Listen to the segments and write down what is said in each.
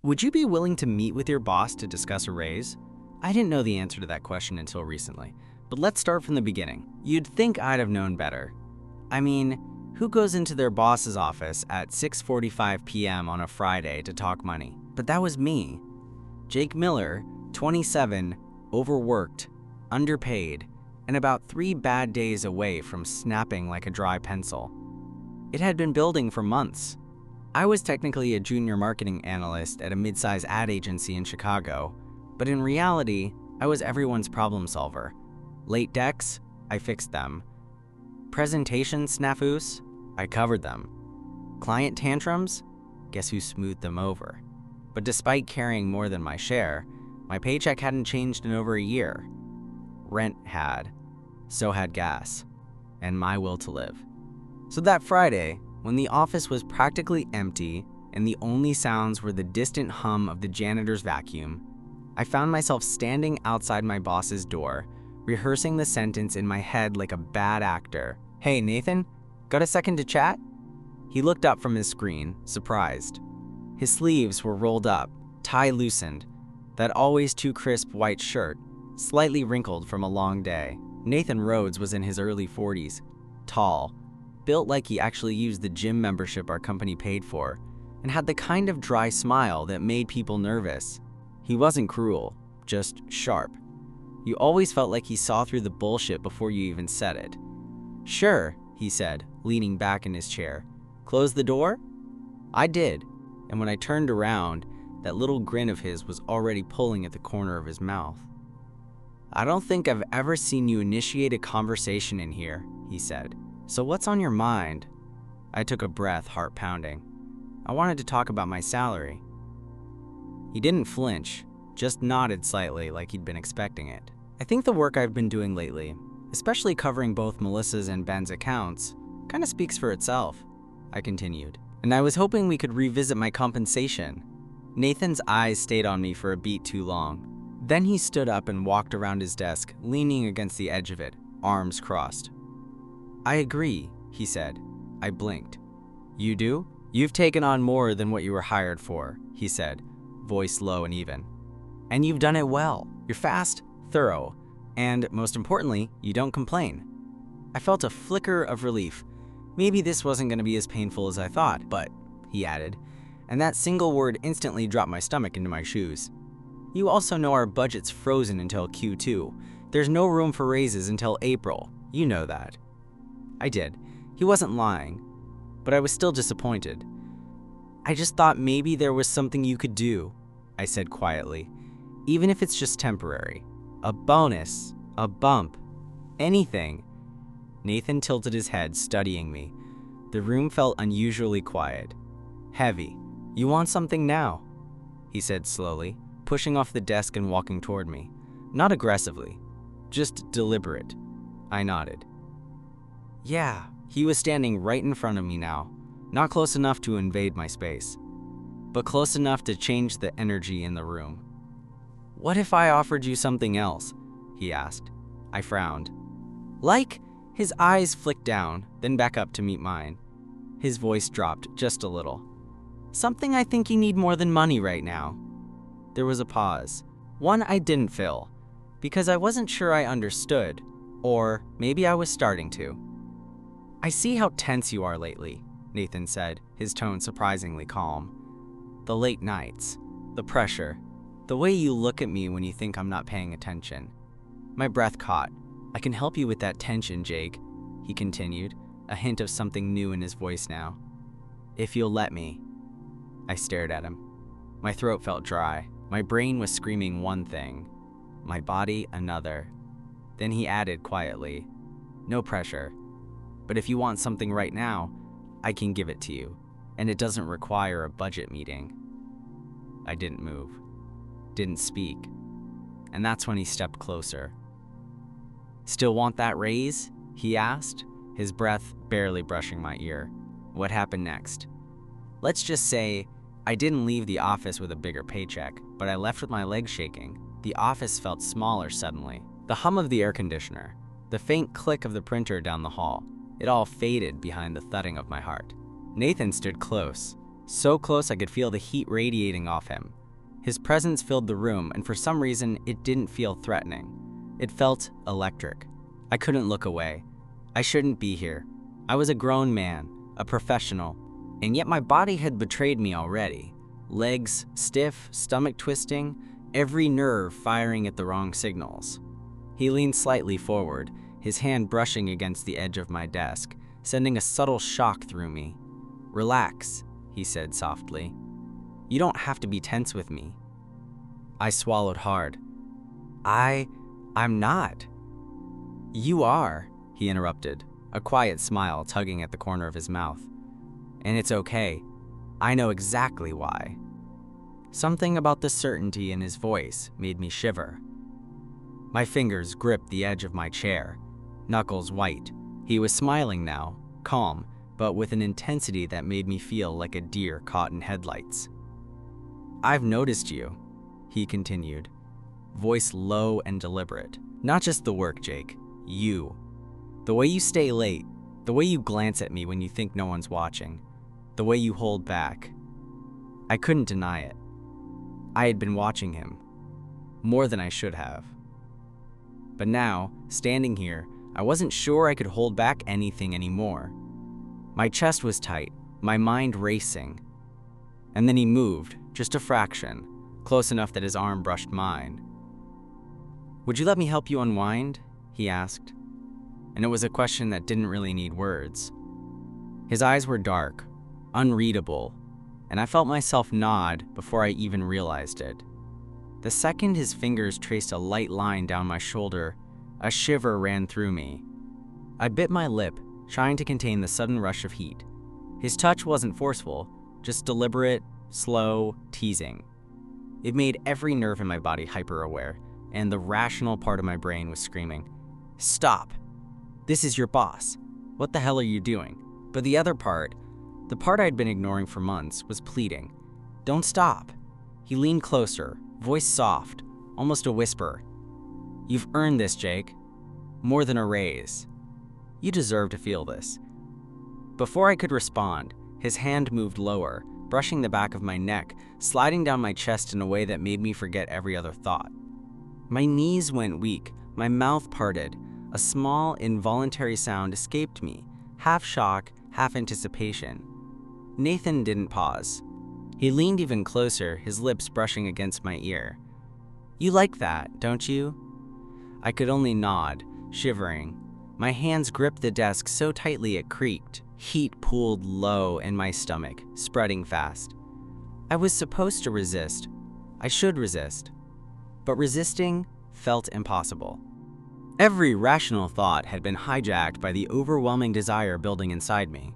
Would you be willing to meet with your boss to discuss a raise? I didn't know the answer to that question until recently, but let's start from the beginning. You'd think I'd have known better. I mean, who goes into their boss's office at 6:45 p.m. on a Friday to talk money? But that was me. Jake Miller, 27, overworked, underpaid, and about 3 bad days away from snapping like a dry pencil. It had been building for months. I was technically a junior marketing analyst at a mid-size ad agency in Chicago, but in reality, I was everyone's problem solver. Late decks, I fixed them. Presentation snafus, I covered them. Client tantrums, guess who smoothed them over? But despite carrying more than my share, my paycheck hadn't changed in over a year. Rent had, so had gas, and my will to live. So that Friday, when the office was practically empty and the only sounds were the distant hum of the janitor's vacuum, I found myself standing outside my boss's door, rehearsing the sentence in my head like a bad actor. "Hey, Nathan, got a second to chat?" He looked up from his screen, surprised. His sleeves were rolled up, tie loosened, that always too crisp white shirt, slightly wrinkled from a long day. Nathan Rhodes was in his early 40s, tall, built like he actually used the gym membership our company paid for, and had the kind of dry smile that made people nervous. He wasn't cruel, just sharp. You always felt like he saw through the bullshit before you even said it. "Sure," he said, leaning back in his chair. "Close the door?" I did, and when I turned around, that little grin of his was already pulling at the corner of his mouth. "I don't think I've ever seen you initiate a conversation in here," he said. "So what's on your mind?" I took a breath, heart pounding. I wanted to talk about my salary. He didn't flinch, just nodded slightly like he'd been expecting it. "I think the work I've been doing lately, especially covering both Melissa's and Ben's accounts, kind of speaks for itself," I continued. "And I was hoping we could revisit my compensation." Nathan's eyes stayed on me for a beat too long. Then he stood up and walked around his desk, leaning against the edge of it, arms crossed. "I agree," he said. I blinked. "You do? You've taken on more than what you were hired for," he said, voice low and even. "And you've done it well. You're fast, thorough, and most importantly, you don't complain." I felt a flicker of relief. Maybe this wasn't going to be as painful as I thought, but, he added, and that single word instantly dropped my stomach into my shoes. "You also know our budget's frozen until Q2. There's no room for raises until April. You know that." I did. He wasn't lying, but I was still disappointed. "I just thought maybe there was something you could do," I said quietly, "even if it's just temporary. A bonus, a bump, anything." Nathan tilted his head, studying me. The room felt unusually quiet. Heavy. "You want something now?" he said slowly, pushing off the desk and walking toward me. Not aggressively, just deliberate. I nodded. Yeah, he was standing right in front of me now, not close enough to invade my space, but close enough to change the energy in the room. "What if I offered you something else?" he asked. I frowned. "Like?" His eyes flicked down, then back up to meet mine. His voice dropped just a little. "Something I think you need more than money right now." There was a pause, one I didn't fill, because I wasn't sure I understood, or maybe I was starting to. "I see how tense you are lately," Nathan said, his tone surprisingly calm. "The late nights, the pressure, the way you look at me when you think I'm not paying attention." My breath caught. "I can help you with that tension, Jake," he continued, a hint of something new in his voice now. "If you'll let me." I stared at him. My throat felt dry. My brain was screaming one thing, my body another. Then he added quietly, "No pressure. But if you want something right now, I can give it to you, and it doesn't require a budget meeting." I didn't move, didn't speak, and that's when he stepped closer. "Still want that raise?" he asked, his breath barely brushing my ear. What happened next? Let's just say I didn't leave the office with a bigger paycheck, but I left with my legs shaking. The office felt smaller suddenly. The hum of the air conditioner, the faint click of the printer down the hall, it all faded behind the thudding of my heart. Nathan stood close, so close I could feel the heat radiating off him. His presence filled the room, and for some reason, it didn't feel threatening. It felt electric. I couldn't look away. I shouldn't be here. I was a grown man, a professional, and yet my body had betrayed me already. Legs stiff, stomach twisting, every nerve firing at the wrong signals. He leaned slightly forward, his hand brushing against the edge of my desk, sending a subtle shock through me. "Relax," he said softly. "You don't have to be tense with me." I swallowed hard. I'm not." "You are," he interrupted, a quiet smile tugging at the corner of his mouth. "And it's okay. I know exactly why." Something about the certainty in his voice made me shiver. My fingers gripped the edge of my chair, knuckles white. He was smiling now, calm, but with an intensity that made me feel like a deer caught in headlights. "I've noticed you," he continued, voice low and deliberate. "Not just the work, Jake. You. The way you stay late, the way you glance at me when you think no one's watching, the way you hold back." I couldn't deny it. I had been watching him, more than I should have. But now, standing here, I wasn't sure I could hold back anything anymore. My chest was tight, my mind racing. And then he moved, just a fraction, close enough that his arm brushed mine. "Would you let me help you unwind?" he asked. And it was a question that didn't really need words. His eyes were dark, unreadable, and I felt myself nod before I even realized it. The second his fingers traced a light line down my shoulder, a shiver ran through me. I bit my lip, trying to contain the sudden rush of heat. His touch wasn't forceful, just deliberate, slow, teasing. It made every nerve in my body hyper-aware, and the rational part of my brain was screaming, "Stop! This is your boss. What the hell are you doing?" But the other part, the part I'd been ignoring for months, was pleading, "Don't stop." He leaned closer, voice soft, almost a whisper. "You've earned this, Jake. More than a raise. You deserve to feel this." Before I could respond, his hand moved lower, brushing the back of my neck, sliding down my chest in a way that made me forget every other thought. My knees went weak, my mouth parted. A small, involuntary sound escaped me, half shock, half anticipation. Nathan didn't pause. He leaned even closer, his lips brushing against my ear. "You like that, don't you?" I could only nod, shivering. My hands gripped the desk so tightly it creaked. Heat pooled low in my stomach, spreading fast. I was supposed to resist. I should resist. But resisting felt impossible. Every rational thought had been hijacked by the overwhelming desire building inside me.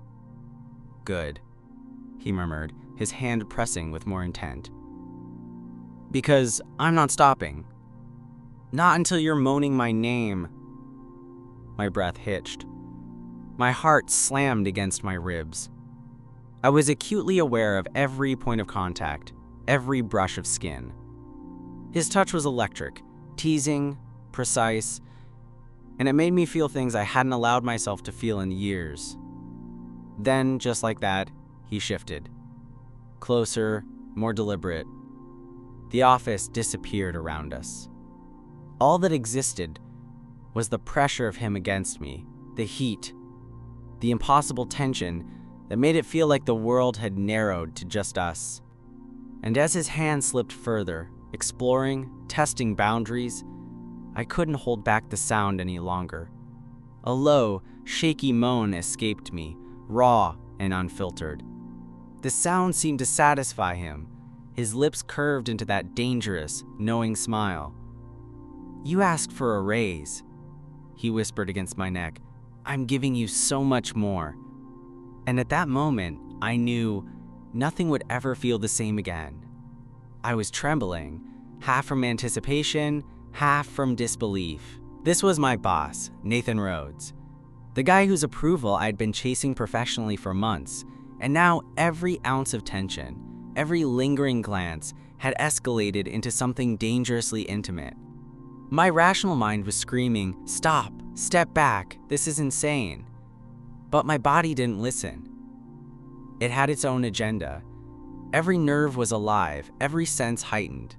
"Good," he murmured, his hand pressing with more intent. "Because I'm not stopping. Not until you're moaning my name." My breath hitched. My heart slammed against my ribs. I was acutely aware of every point of contact, every brush of skin. His touch was electric, teasing, precise, and it made me feel things I hadn't allowed myself to feel in years. Then, just like that, he shifted. Closer, more deliberate. The office disappeared around us. All that existed was the pressure of him against me, the heat, the impossible tension that made it feel like the world had narrowed to just us. And as his hand slipped further, exploring, testing boundaries, I couldn't hold back the sound any longer. A low, shaky moan escaped me, raw and unfiltered. The sound seemed to satisfy him. His lips curved into that dangerous, knowing smile. "You asked for a raise," he whispered against my neck. "I'm giving you so much more." And at that moment, I knew nothing would ever feel the same again. I was trembling, half from anticipation, half from disbelief. This was my boss, Nathan Rhodes, the guy whose approval I'd been chasing professionally for months, and now every ounce of tension, every lingering glance had escalated into something dangerously intimate. My rational mind was screaming, "Stop, step back, this is insane." But my body didn't listen. It had its own agenda, Every nerve was alive, every sense heightened.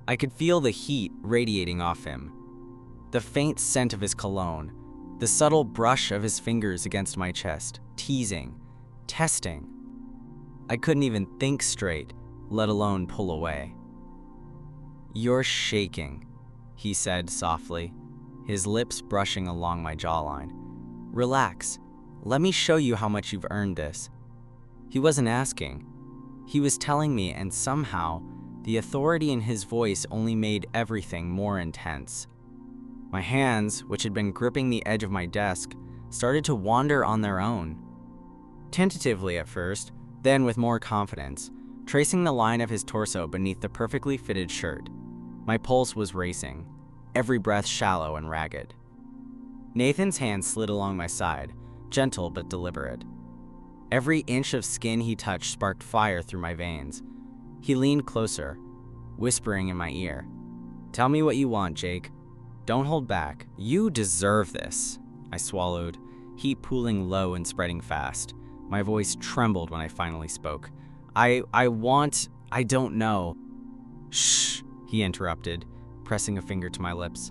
I could feel the heat radiating off him, the faint scent of his cologne, the subtle brush of his fingers against my chest, teasing, testing. I couldn't even think straight, let alone pull away. "You're shaking," he said softly, his lips brushing along my jawline. "Relax. Let me show you how much you've earned this." He wasn't asking. He was telling me, and somehow, the authority in his voice only made everything more intense. My hands, which had been gripping the edge of my desk, started to wander on their own. Tentatively at first, then with more confidence, tracing the line of his torso beneath the perfectly fitted shirt. My pulse was racing, every breath shallow and ragged. Nathan's hand slid along my side, gentle but deliberate. Every inch of skin he touched sparked fire through my veins. He leaned closer, whispering in my ear, "Tell me what you want, Jake. Don't hold back. You deserve this." I swallowed, heat pooling low and spreading fast. My voice trembled when I finally spoke. I don't know." "Shh," he interrupted, pressing a finger to my lips.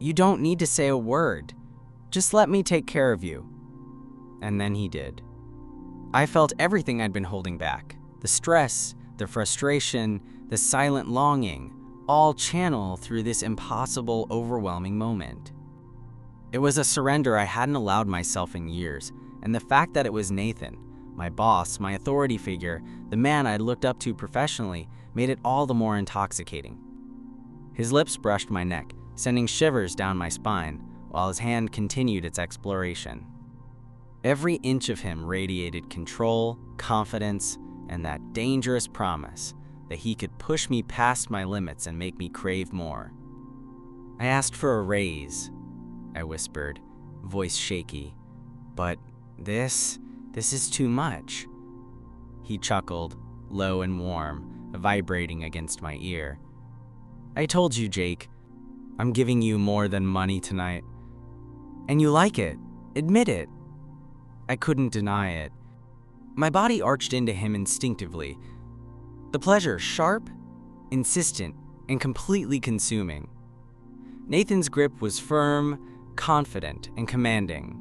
"You don't need to say a word. Just let me take care of you." And then he did. I felt everything I'd been holding back. The stress, the frustration, the silent longing, all channel through this impossible, overwhelming moment. It was a surrender I hadn't allowed myself in years, and the fact that it was Nathan, my boss, my authority figure, the man I'd looked up to professionally, made it all the more intoxicating. His lips brushed my neck, sending shivers down my spine, while his hand continued its exploration. Every inch of him radiated control, confidence, and that dangerous promise that he could push me past my limits and make me crave more. "I asked for a raise," I whispered, voice shaky. "But this is too much." He chuckled, low and warm, vibrating against my ear. "I told you, Jake, I'm giving you more than money tonight. And you like it. Admit it." I couldn't deny it. My body arched into him instinctively. The pleasure sharp, insistent, and completely consuming. Nathan's grip was firm, confident, and commanding.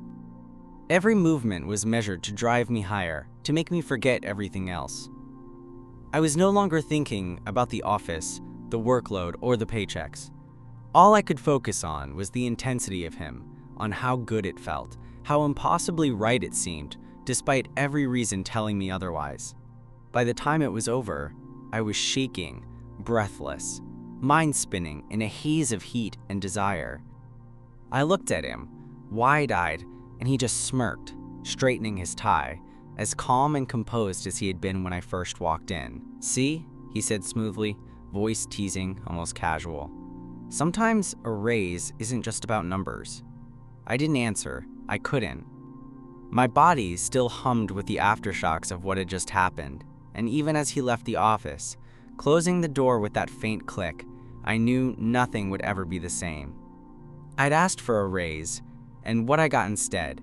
Every movement was measured to drive me higher, to make me forget everything else. I was no longer thinking about the office, the workload, or the paychecks. All I could focus on was the intensity of him, on how good it felt, how impossibly right it seemed, despite every reason telling me otherwise. By the time it was over, I was shaking, breathless, mind spinning in a haze of heat and desire. I looked at him, wide-eyed, and he just smirked, straightening his tie, as calm and composed as he had been when I first walked in. "See?" he said smoothly, voice teasing, almost casual. "Sometimes a raise isn't just about numbers." I didn't answer. I couldn't. My body still hummed with the aftershocks of what had just happened, and even as he left the office, closing the door with that faint click, I knew nothing would ever be the same. I'd asked for a raise, and what I got instead.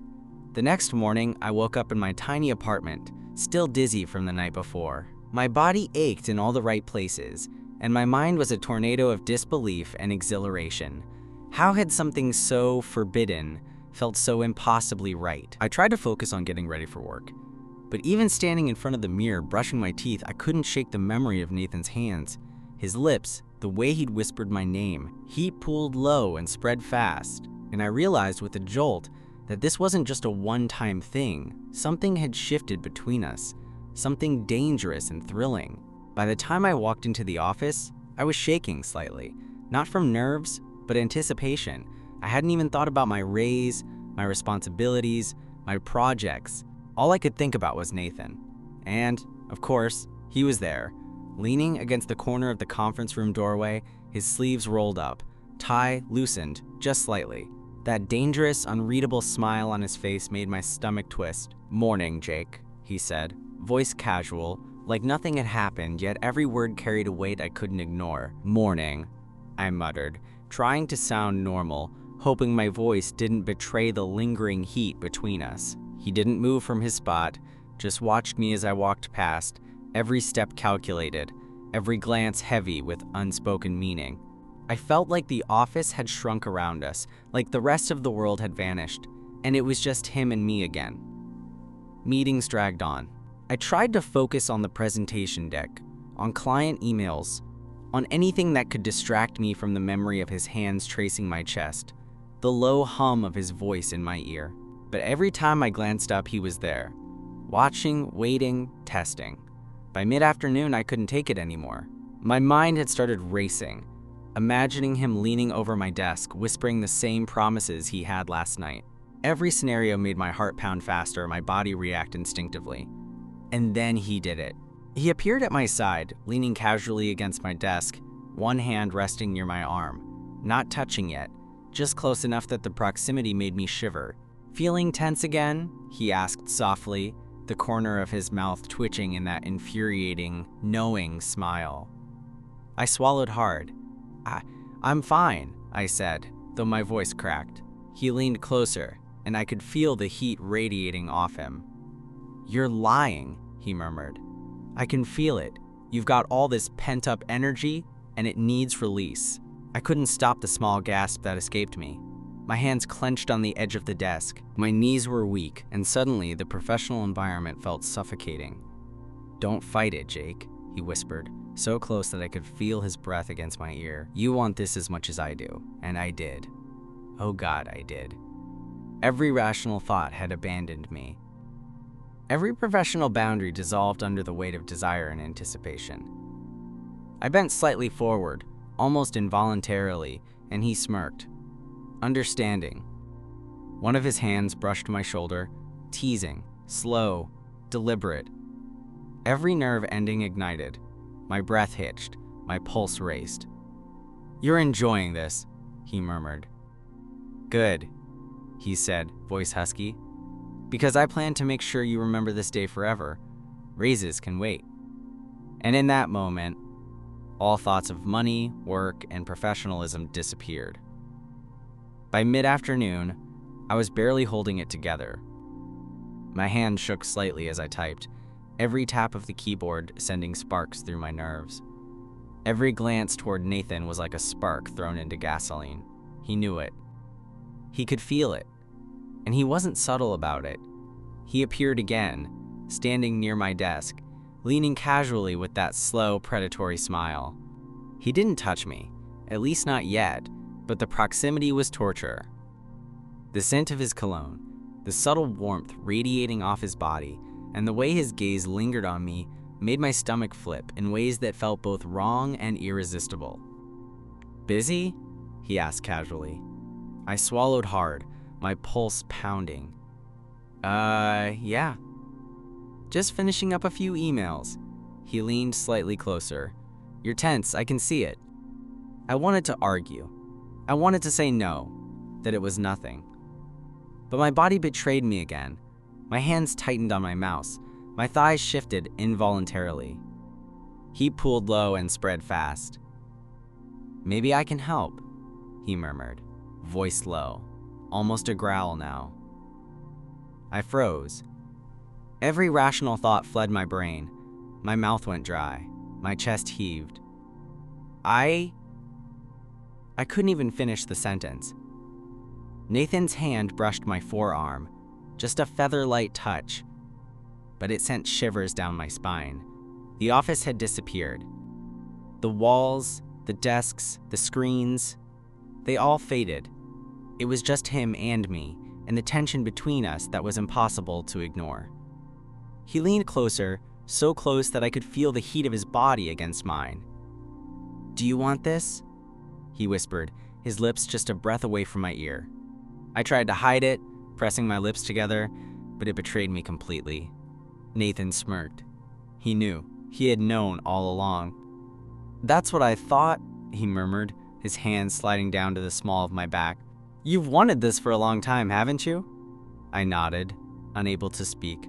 The next morning, I woke up in my tiny apartment, still dizzy from the night before. My body ached in all the right places, and my mind was a tornado of disbelief and exhilaration. How had something so forbidden felt so impossibly right? I tried to focus on getting ready for work, but even standing in front of the mirror brushing my teeth, I couldn't shake the memory of Nathan's hands, his lips, the way he'd whispered my name. Heat pooled low and spread fast, and I realized with a jolt that this wasn't just a one-time thing. Something had shifted between us, something dangerous and thrilling. By the time I walked into the office, I was shaking slightly, not from nerves, but anticipation. I hadn't even thought about my raise, my responsibilities, my projects. All I could think about was Nathan. And, of course, he was there, leaning against the corner of the conference room doorway, his sleeves rolled up, tie loosened just slightly. That dangerous, unreadable smile on his face made my stomach twist. "Morning, Jake," he said, voice casual, like nothing had happened, yet every word carried a weight I couldn't ignore. "Morning," I muttered, trying to sound normal, hoping my voice didn't betray the lingering heat between us. He didn't move from his spot, just watched me as I walked past, every step calculated, every glance heavy with unspoken meaning. I felt like the office had shrunk around us, like the rest of the world had vanished, and it was just him and me again. Meetings dragged on. I tried to focus on the presentation deck, on client emails, on anything that could distract me from the memory of his hands tracing my chest, the low hum of his voice in my ear. But every time I glanced up, he was there, watching, waiting, testing. By mid-afternoon, I couldn't take it anymore. My mind had started racing, imagining him leaning over my desk, whispering the same promises he had last night. Every scenario made my heart pound faster, my body react instinctively. And then he did it. He appeared at my side, leaning casually against my desk, one hand resting near my arm. Not touching yet, just close enough that the proximity made me shiver. "Feeling tense again?" he asked softly, the corner of his mouth twitching in that infuriating, knowing smile. I swallowed hard. I'm fine," I said, though my voice cracked. He leaned closer, and I could feel the heat radiating off him. "You're lying," he murmured. "I can feel it. You've got all this pent-up energy, and it needs release." I couldn't stop the small gasp that escaped me. My hands clenched on the edge of the desk. My knees were weak, and suddenly the professional environment felt suffocating. "Don't fight it, Jake," he whispered, so close that I could feel his breath against my ear. "You want this as much as I do," and I did. Oh God, I did. Every rational thought had abandoned me. Every professional boundary dissolved under the weight of desire and anticipation. I bent slightly forward, almost involuntarily, and he smirked, understanding. One of his hands brushed my shoulder, teasing, slow, deliberate. Every nerve ending ignited. My breath hitched, my pulse raced. "You're enjoying this," he murmured. "Good," he said, voice husky. "Because I plan to make sure you remember this day forever. Raises can wait." And in that moment, all thoughts of money, work, and professionalism disappeared. By mid-afternoon, I was barely holding it together. My hand shook slightly as I typed, every tap of the keyboard sending sparks through my nerves. Every glance toward Nathan was like a spark thrown into gasoline. He knew it. He could feel it. And he wasn't subtle about it. He appeared again, standing near my desk, leaning casually with that slow, predatory smile. He didn't touch me, at least not yet, but the proximity was torture. The scent of his cologne, the subtle warmth radiating off his body, and the way his gaze lingered on me made my stomach flip in ways that felt both wrong and irresistible. "Busy?" he asked casually. I swallowed hard, my pulse pounding. Yeah. Just finishing up a few emails." He leaned slightly closer. "You're tense, I can see it." I wanted to argue. I wanted to say no, that it was nothing. But my body betrayed me again. My hands tightened on my mouse. My thighs shifted involuntarily. He pulled low and spread fast. "Maybe I can help," he murmured, voice low, almost a growl now. I froze. Every rational thought fled my brain. My mouth went dry. My chest heaved. I couldn't even finish the sentence. Nathan's hand brushed my forearm, just a feather-light touch, but it sent shivers down my spine. The office had disappeared. The walls, the desks, the screens, they all faded. It was just him and me, and the tension between us that was impossible to ignore. He leaned closer, so close that I could feel the heat of his body against mine. "Do you want this?" he whispered, his lips just a breath away from my ear. I tried to hide it, pressing my lips together, but it betrayed me completely. Nathan smirked. He knew. He had known all along. "That's what I thought," he murmured, his hand sliding down to the small of my back. "You've wanted this for a long time, haven't you?" I nodded, unable to speak.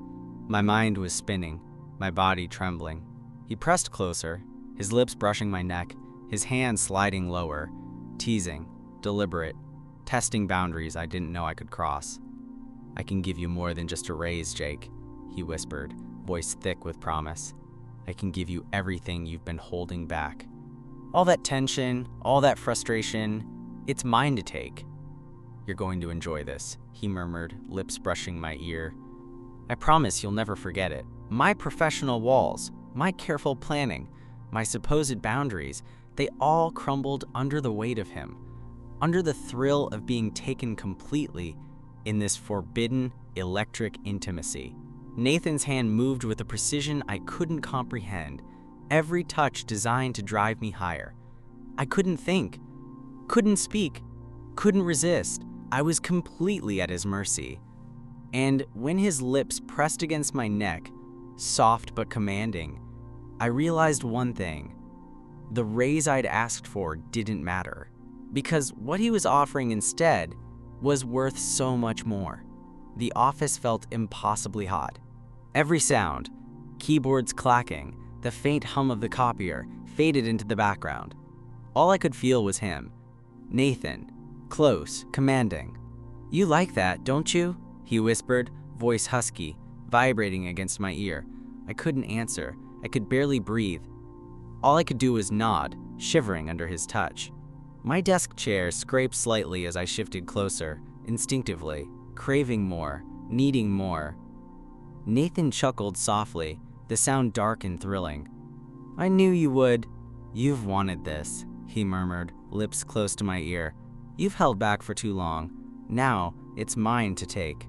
My mind was spinning, my body trembling. He pressed closer, his lips brushing my neck, his hand sliding lower, teasing, deliberate, testing boundaries I didn't know I could cross. "I can give you more than just a raise, Jake," he whispered, voice thick with promise. I can give you everything you've been holding back. All that tension, all that frustration, it's mine to take. You're going to enjoy this, he murmured, lips brushing my ear. I promise you'll never forget it. My professional walls, my careful planning, my supposed boundaries, they all crumbled under the weight of him, under the thrill of being taken completely in this forbidden, electric intimacy. Nathan's hand moved with a precision I couldn't comprehend, every touch designed to drive me higher. I couldn't think, couldn't speak, couldn't resist. I was completely at his mercy. And when his lips pressed against my neck, soft but commanding, I realized one thing. The raise I'd asked for didn't matter, because what he was offering instead was worth so much more. The office felt impossibly hot. Every sound, keyboards clacking, the faint hum of the copier, faded into the background. All I could feel was him, Nathan, close, commanding. "You like that, don't you?" he whispered, voice husky, vibrating against my ear. I couldn't answer. I could barely breathe. All I could do was nod, shivering under his touch. My desk chair scraped slightly as I shifted closer, instinctively, craving more, needing more. Nathan chuckled softly, the sound dark and thrilling. "I knew you would. You've wanted this," he murmured, lips close to my ear. "You've held back for too long. Now, it's mine to take."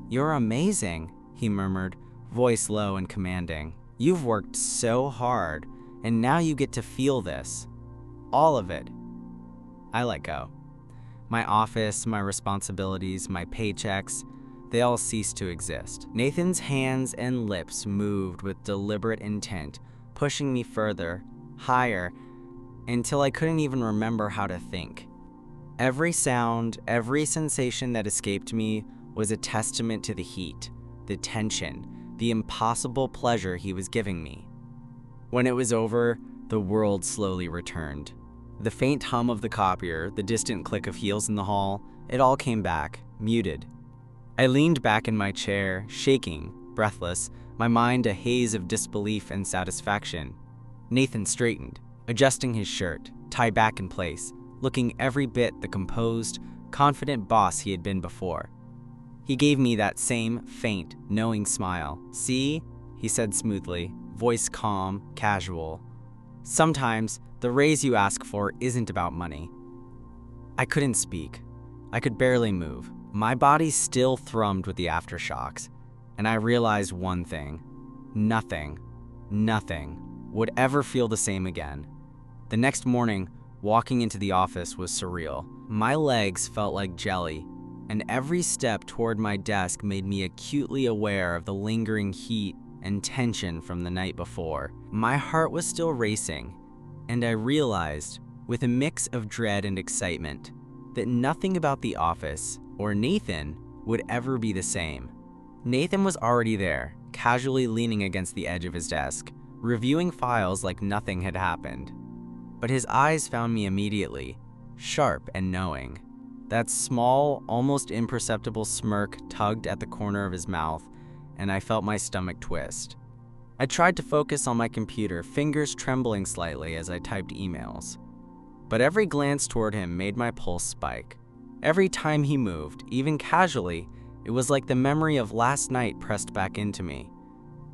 "You're amazing," he murmured, voice low and commanding. "You've worked so hard, and now you get to feel this. All of it." I let go. My office, my responsibilities, my paychecks, they all ceased to exist. Nathan's hands and lips moved with deliberate intent, pushing me further, higher, until I couldn't even remember how to think. Every sound, every sensation that escaped me was a testament to the heat, the tension, the impossible pleasure he was giving me. When it was over, the world slowly returned. The faint hum of the copier, the distant click of heels in the hall, it all came back, muted. I leaned back in my chair, shaking, breathless, my mind a haze of disbelief and satisfaction. Nathan straightened, adjusting his shirt, tie back in place, looking every bit the composed, confident boss he had been before. He gave me that same faint, knowing smile. "See?" he said smoothly, voice calm, casual. "Sometimes, the raise you ask for isn't about money." I couldn't speak. I could barely move. My body still thrummed with the aftershocks, and I realized one thing. Nothing would ever feel the same again. The next morning, walking into the office was surreal. My legs felt like jelly, and every step toward my desk made me acutely aware of the lingering heat and tension from the night before. My heart was still racing, and I realized, with a mix of dread and excitement, that nothing about the office or Nathan would ever be the same. Nathan was already there, casually leaning against the edge of his desk, reviewing files like nothing had happened. But his eyes found me immediately, sharp and knowing. That small, almost imperceptible smirk tugged at the corner of his mouth, and I felt my stomach twist. I tried to focus on my computer, fingers trembling slightly as I typed emails. But every glance toward him made my pulse spike. Every time he moved, even casually, it was like the memory of last night pressed back into me.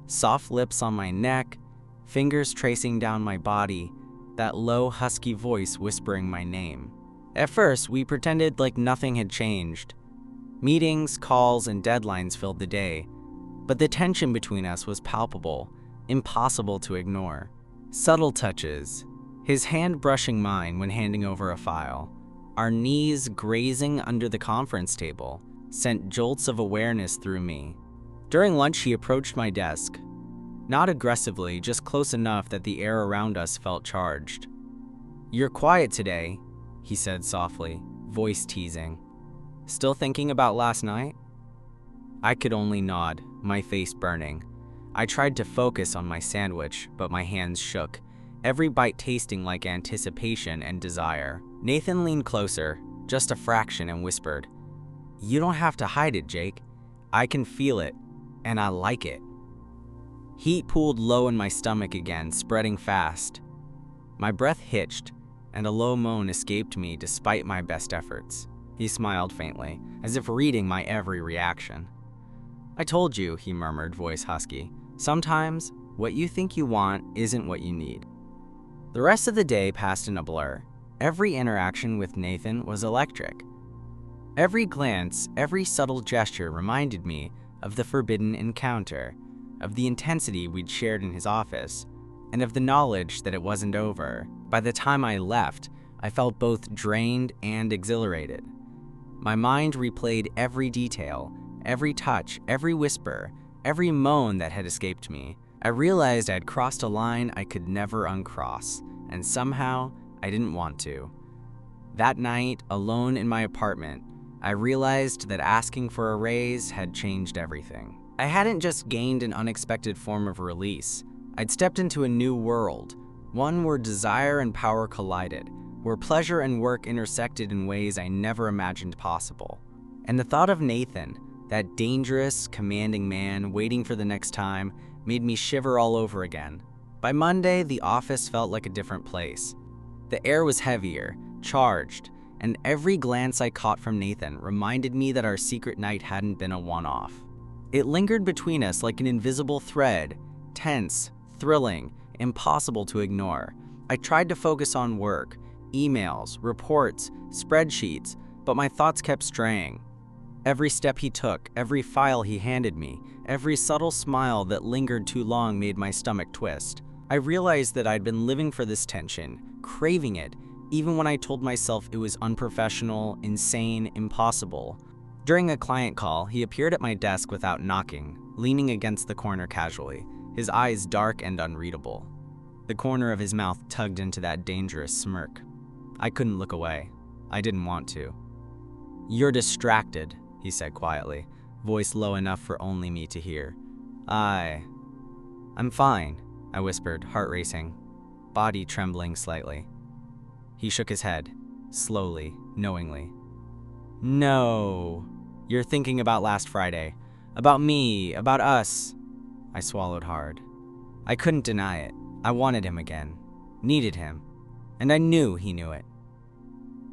Soft lips on my neck, fingers tracing down my body, that low, husky voice whispering my name. At first, we pretended like nothing had changed. Meetings, calls, and deadlines filled the day, but the tension between us was palpable, impossible to ignore. Subtle touches, his hand brushing mine when handing over a file, our knees grazing under the conference table, sent jolts of awareness through me. During lunch, he approached my desk. Not aggressively, just close enough that the air around us felt charged. "You're quiet today," he said softly, voice teasing. "Still thinking about last night?" I could only nod, my face burning. I tried to focus on my sandwich, but my hands shook, every bite tasting like anticipation and desire. Nathan leaned closer, just a fraction, and whispered, "You don't have to hide it, Jake. I can feel it, and I like it." Heat pooled low in my stomach again, spreading fast. My breath hitched, and a low moan escaped me despite my best efforts. He smiled faintly, as if reading my every reaction. "I told you," he murmured, voice husky. "Sometimes, what you think you want isn't what you need." The rest of the day passed in a blur. Every interaction with Nathan was electric. Every glance, every subtle gesture reminded me of the forbidden encounter, of the intensity we'd shared in his office, and of the knowledge that it wasn't over. By the time I left, I felt both drained and exhilarated. My mind replayed every detail, every touch, every whisper, every moan that had escaped me. I realized I'd crossed a line I could never uncross, and somehow I didn't want to. That night, alone in my apartment, I realized that asking for a raise had changed everything. I hadn't just gained an unexpected form of release. I'd stepped into a new world, one where desire and power collided, where pleasure and work intersected in ways I never imagined possible. And the thought of Nathan, that dangerous, commanding man waiting for the next time, made me shiver all over again. By Monday, the office felt like a different place. The air was heavier, charged, and every glance I caught from Nathan reminded me that our secret night hadn't been a one-off. It lingered between us like an invisible thread, tense, thrilling, impossible to ignore. I tried to focus on work, emails, reports, spreadsheets, but my thoughts kept straying. Every step he took, every file he handed me, every subtle smile that lingered too long made my stomach twist. I realized that I'd been living for this tension, craving it, even when I told myself it was unprofessional, insane, impossible. During a client call, he appeared at my desk without knocking, leaning against the corner casually, his eyes dark and unreadable. The corner of his mouth tugged into that dangerous smirk. I couldn't look away. I didn't want to. "You're distracted," he said quietly, voice low enough for only me to hear. I'm fine," I whispered, heart racing, body trembling slightly. He shook his head, slowly, knowingly. "No, you're thinking about last Friday, about me, about us." I swallowed hard. I couldn't deny it. I wanted him again, needed him, and I knew he knew it.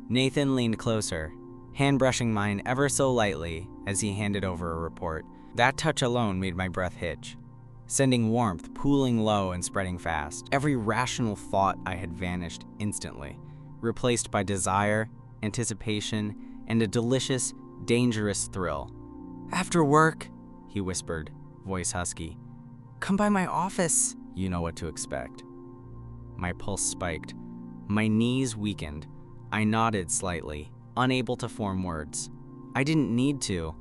Nathan leaned closer, hand brushing mine ever so lightly as he handed over a report. That touch alone made my breath hitch, sending warmth pooling low and spreading fast. Every rational thought I had vanished instantly, replaced by desire, anticipation, and a delicious, dangerous thrill. "After work," he whispered, voice husky, "come by my office." You know what to expect. My pulse spiked. My knees weakened. I nodded slightly, unable to form words. I didn't need to.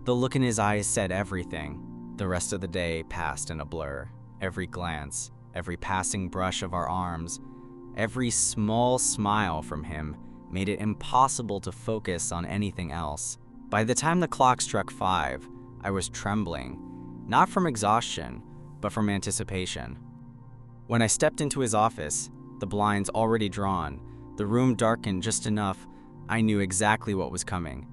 The look in his eyes said everything. The rest of the day passed in a blur. Every glance, every passing brush of our arms, every small smile from him made it impossible to focus on anything else. By the time the clock struck 5, I was trembling, not from exhaustion, but from anticipation. When I stepped into his office, the blinds already drawn, the room darkened just enough, I knew exactly what was coming.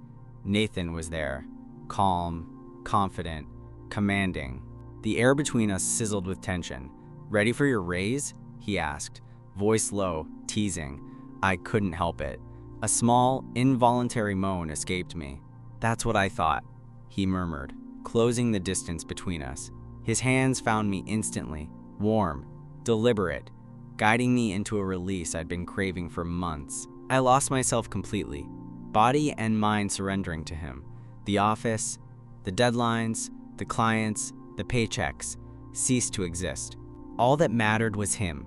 Nathan was there, calm, confident, commanding. The air between us sizzled with tension. "Ready for your raise?" he asked, voice low, teasing. I couldn't help it. A small, involuntary moan escaped me. "That's what I thought," he murmured, closing the distance between us. His hands found me instantly, warm, deliberate, guiding me into a release I'd been craving for months. I lost myself completely, body and mind surrendering to him. The office, the deadlines, the clients, the paychecks ceased to exist. All that mattered was him,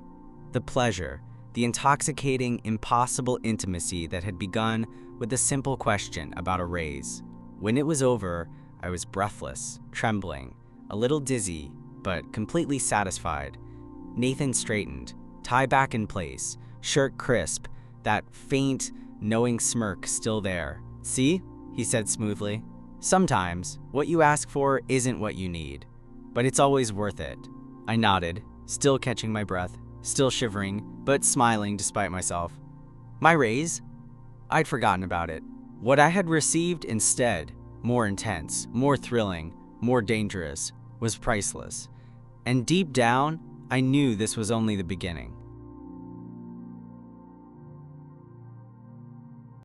the pleasure, the intoxicating, impossible intimacy that had begun with a simple question about a raise. When it was over, I was breathless, trembling, a little dizzy, but completely satisfied. Nathan straightened, tie back in place, shirt crisp, that faint, knowing smirk still there. "See?" he said smoothly. "Sometimes what you ask for isn't what you need, but it's always worth it." I nodded, still catching my breath, still shivering, but smiling despite myself. My raise? I'd forgotten about it. What I had received instead, more intense, more thrilling, more dangerous, was priceless. And deep down, I knew this was only the beginning.